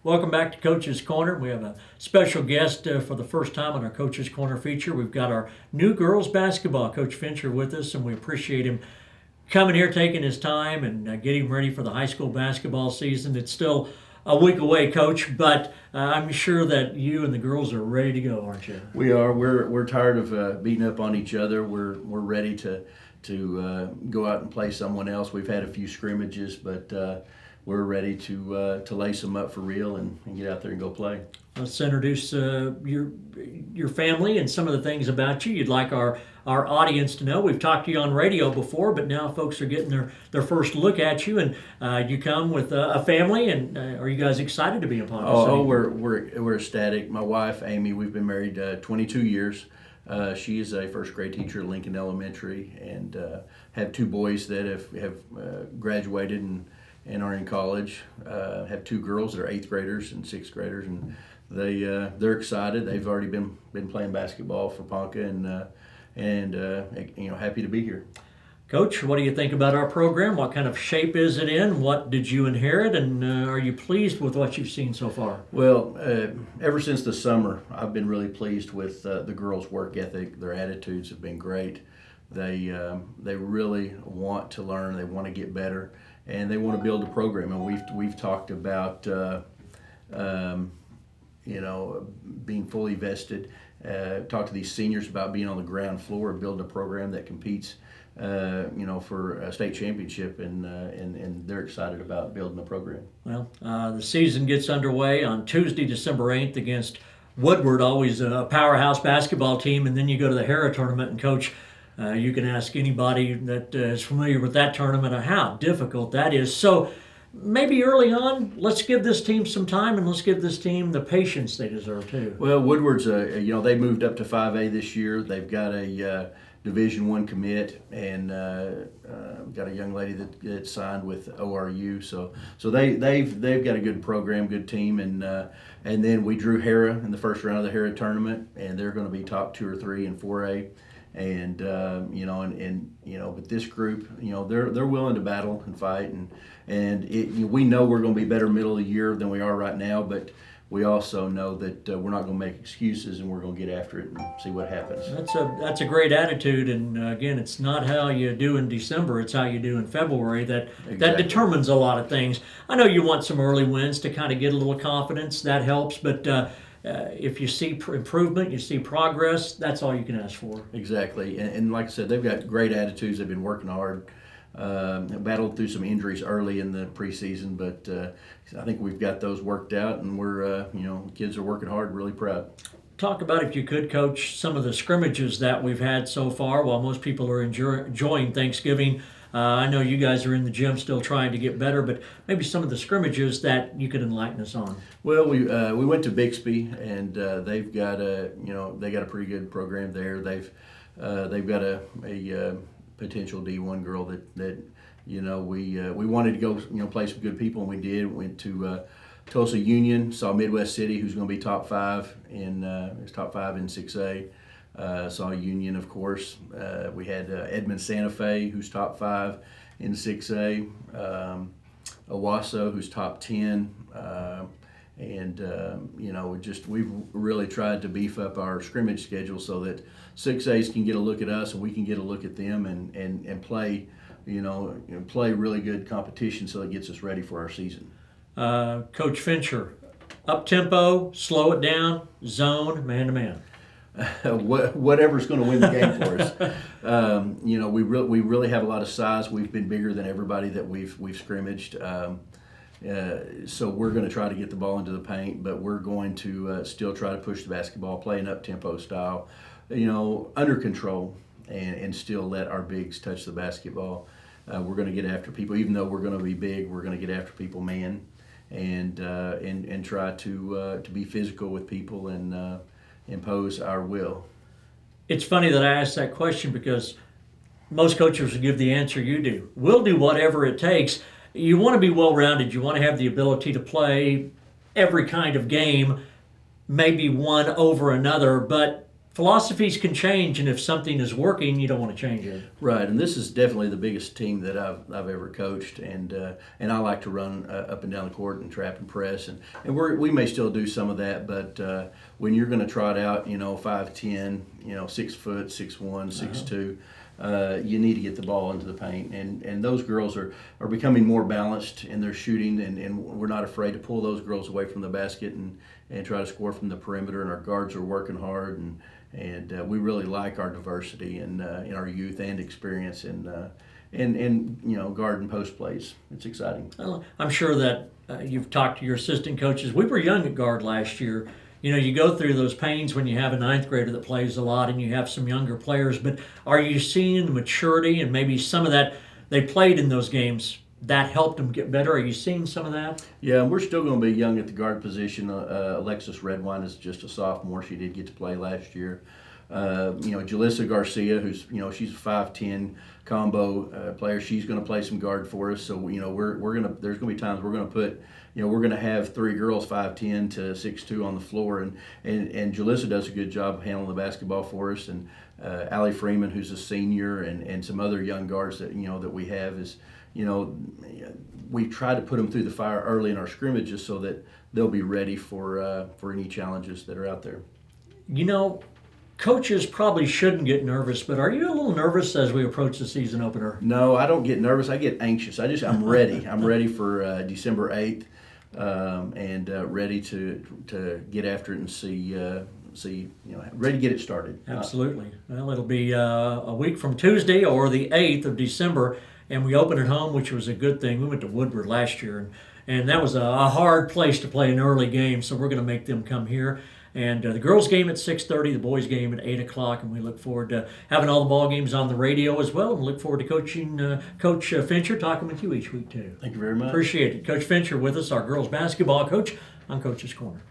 Welcome back to Coach's Corner. We have a special guest for the first time on our Coach's Corner feature. We've got our new girls basketball coach Fincher with us, and we appreciate him coming here, taking his time, and getting ready for the high school basketball season. It's still a week away, Coach, but I'm sure that you and the girls are ready to go, aren't you? We are. We're tired of beating up on each other. We're ready to go out and play someone else. We've had a few scrimmages, but we're ready to lace them up for real and get out there and go play. Let's introduce your family and some of the things about you you'd like our audience to know. We've talked to you on radio before, but now folks are getting their first look at you, and you come with a family. And are you guys excited to be a part of this? We're ecstatic. My wife Amy, we've been married 22 years. She is a first grade teacher at Lincoln Elementary, and have two boys that have graduated and are in college. Have two girls that are 8th graders and 6th graders, and they're excited. They've already been playing basketball for Ponca, and happy to be here. Coach, what do you think about our program? What kind of shape is it in? What did you inherit, and are you pleased with what you've seen so far? Well, ever since the summer, I've been really pleased with the girls' work ethic. Their attitudes have been great. They really want to learn. They want to get better, and they want to build a program. And we've talked about being fully vested. Talk to these seniors about being on the ground floor, building a program that competes, for a state championship, and they're excited about building a program. Well, the season gets underway on Tuesday, December 8th against Woodward, always a powerhouse basketball team, and then you go to the Hera tournament, and Coach, you can ask anybody that is familiar with that tournament how difficult that is. So maybe early on, let's give this team some time, and let's give this team the patience they deserve too. Well, Woodward's they moved up to 5A this year. They've got a Division I commit, and got a young lady that signed with ORU. So they've got a good program, good team, and then we drew Hera in the first round of the Hera tournament, and they're going to be top 2 or 3 in 4A. And but this group, they're willing to battle and fight, and we know we're going to be better middle of the year than we are right now, but we also know that we're not going to make excuses, and we're going to get after it and see what happens. That's a great attitude, and again, it's not how you do in December; it's how you do in February that determines a lot of things. I know you want some early wins to kind of get a little confidence. That helps, but if you see improvement, you see progress, that's all you can ask for. Exactly, and like I said, they've got great attitudes. They've been working hard. Battled through some injuries early in the preseason, but I think we've got those worked out, and we're kids are working hard, really proud. Talk about, if you could, Coach, some of the scrimmages that we've had so far while most people are enjoying Thanksgiving. I know you guys are in the gym still trying to get better, but maybe some of the scrimmages that you could enlighten us on. Well, we went to Bixby, and they've got a pretty good program there. They've got a potential D1 girl that we wanted to go play some good people, and we did. Went to Tulsa Union, saw Midwest City, who's going to be top 5 in 6A. Saw Union, of course. We had Edmond Santa Fe, who's top 5 in 6A. Owasso, who's top 10. We've really tried to beef up our scrimmage schedule so that 6As can get a look at us and we can get a look at them and play, play really good competition so it gets us ready for our season. Coach Fincher, up tempo, slow it down, zone, man to man. Whatever's going to win the game for us. We really have a lot of size. We've been bigger than everybody that we've scrimmaged. So we're going to try to get the ball into the paint, but we're going to still try to push the basketball, play an up-tempo style, under control, and still let our bigs touch the basketball. We're going to get after people, even though we're going to be big. We're going to get after people, man, and try to be physical with people and impose our will. It's funny that I asked that question because most coaches will give the answer you do. We'll do whatever it takes. You want to be well-rounded. You want to have the ability to play every kind of game, maybe one over another, but philosophies can change, and if something is working, you don't want to change it. Right, and this is definitely the biggest team that I've ever coached, and I like to run up and down the court and trap and press, and we may still do some of that, but when you're going to trot out, 5'10", 6 foot, 6'1", 6'2", you need to get the ball into the paint, and those girls are becoming more balanced in their shooting, and we're not afraid to pull those girls away from the basket and try to score from the perimeter, and our guards are working hard, and we really like our diversity in our youth and experience and guard and post plays. It's exciting. Well, I'm sure that you've talked to your assistant coaches. We were young at guard last year. You go through those pains when you have a ninth grader that plays a lot and you have some younger players, but are you seeing the maturity and maybe some of that they played in those games that helped them get better? Are you seeing some of that? Yeah, we're still going to be young at the guard position. Alexis Redwine is just a sophomore. She did get to play last year. Jalissa Garcia, who's she's a 5'10" combo player. She's going to play some guard for us. So we're gonna there's going to be times we're going to put we're going to have three girls 5'10" to 6'2" on the floor, and Jalissa does a good job handling the basketball for us. And Allie Freeman, who's a senior, and some other young guards that that we have is. We try to put them through the fire early in our scrimmages so that they'll be ready for any challenges that are out there. Coaches probably shouldn't get nervous, but are you a little nervous as we approach the season opener? No, I don't get nervous. I get anxious. I'm ready. I'm ready for December 8th, and ready to get after it and see, ready to get it started. Absolutely. Well, it'll be a week from Tuesday, or the 8th of December, and we open at home, which was a good thing. We went to Woodward last year, and that was a hard place to play an early game, so we're going to make them come here. And the girls' game at 6:30, the boys' game at 8 o'clock, and we look forward to having all the ball games on the radio as well, and look forward to coaching Coach Fincher, talking with you each week, too. Thank you very much. Appreciate it. Coach Fincher with us, our girls' basketball coach on Coach's Corner.